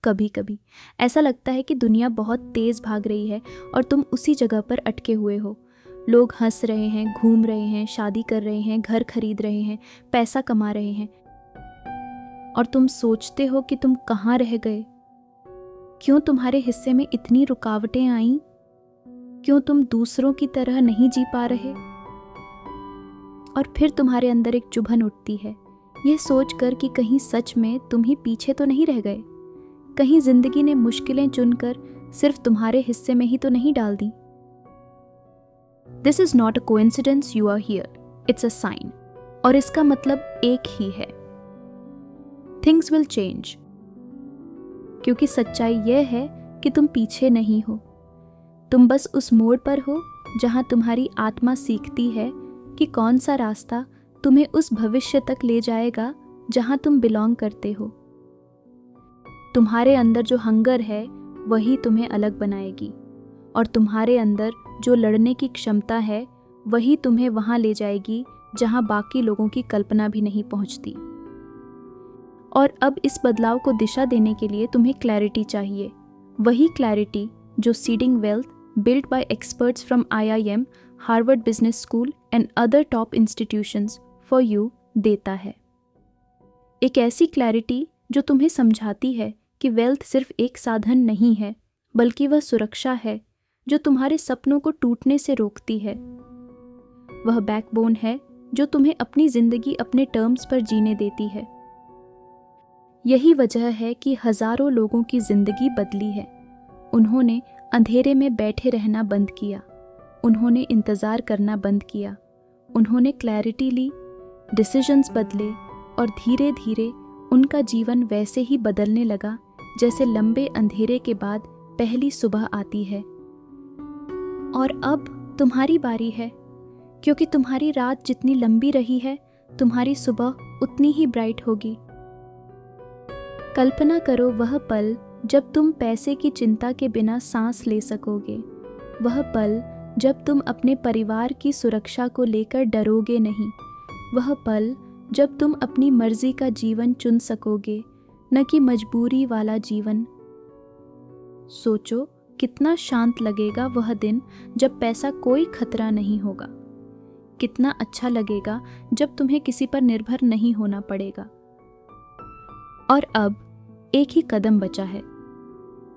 कभी कभी ऐसा लगता है कि दुनिया बहुत तेज़ भाग रही है और तुम उसी जगह पर अटके हुए हो। लोग हंस रहे हैं, घूम रहे हैं, शादी कर रहे हैं, घर खरीद रहे हैं, पैसा कमा रहे हैं, और तुम सोचते हो कि तुम कहाँ रह गए। क्यों तुम्हारे हिस्से में इतनी रुकावटें आईं? क्यों तुम दूसरों की तरह नहीं जी पा रहे? और फिर तुम्हारे अंदर एक चुभन उठती है, यह सोचकर कि कहीं सच में तुम ही पीछे तो नहीं रह गए, कहीं जिंदगी ने मुश्किलें चुनकर सिर्फ तुम्हारे हिस्से में ही तो नहीं डाल दी। This is not a coincidence, you are here, it's a sign. और इसका मतलब एक ही है, थिंग्स विल चेंज। क्योंकि सच्चाई यह है कि तुम पीछे नहीं हो, तुम बस उस मोड़ पर हो जहां तुम्हारी आत्मा सीखती है कि कौन सा रास्ता तुम्हें उस भविष्य तक ले जाएगा जहां तुम बिलोंग करते हो। तुम्हारे अंदर जो हंगर है वही तुम्हें अलग बनाएगी, और तुम्हारे अंदर जो लड़ने की क्षमता है वही तुम्हें वहां ले जाएगी जहां बाकी लोगों की कल्पना भी नहीं पहुंचती। और अब इस बदलाव को दिशा देने के लिए तुम्हें क्लैरिटी चाहिए, वही क्लैरिटी जो seeding wealth built by experts from IIM, Harvard Business School and other top institutions for you देता है। एक ऐसी क्लैरिटी जो तुम्हें समझाती है कि वेल्थ सिर्फ एक साधन नहीं है, बल्कि वह सुरक्षा है जो तुम्हारे सपनों को टूटने से रोकती है। वह बैकबोन है जो तुम्हें अपनी जिंदगी अपने टर्म्स पर जीने देती है। यही वजह है कि हजारों लोगों की जिंदगी बदली है। उन्होंने अंधेरे में बैठे रहना बंद किया, उन्होंने इंतज़ार करना बंद किया, उन्होंने क्लैरिटी ली, डिसीजंस बदले, और धीरे धीरे उनका जीवन वैसे ही बदलने लगा जैसे लंबे अंधेरे के बाद पहली सुबह आती है। और अब तुम्हारी बारी है, क्योंकि तुम्हारी रात जितनी लंबी रही है, तुम्हारी सुबह उतनी ही ब्राइट होगी। कल्पना करो वह पल जब तुम पैसे की चिंता के बिना सांस ले सकोगे, वह पल जब तुम अपने परिवार की सुरक्षा को लेकर डरोगे नहीं, वह पल जब तुम अपनी मर्जी का जीवन चुन सकोगे, न कि मजबूरी वाला जीवन। सोचो कितना शांत लगेगा वह दिन जब पैसा कोई खतरा नहीं होगा। कितना अच्छा लगेगा जब तुम्हें किसी पर निर्भर नहीं होना पड़ेगा। और अब एक ही कदम बचा है,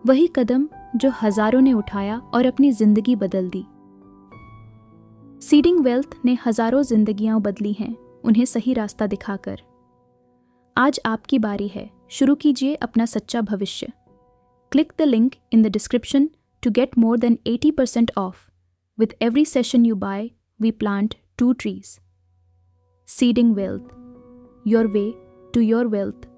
वही कदम जो हजारों ने उठाया और अपनी जिंदगी बदल दी। सीडिंग वेल्थ ने हजारों जिंदगियां बदली हैं, उन्हें सही रास्ता दिखाकर। आज आपकी बारी है, शुरू कीजिए अपना सच्चा भविष्य। Click the link in the description to get more than 80% off. With every session you buy, we plant 2 trees. Seeding wealth. Your way to your wealth.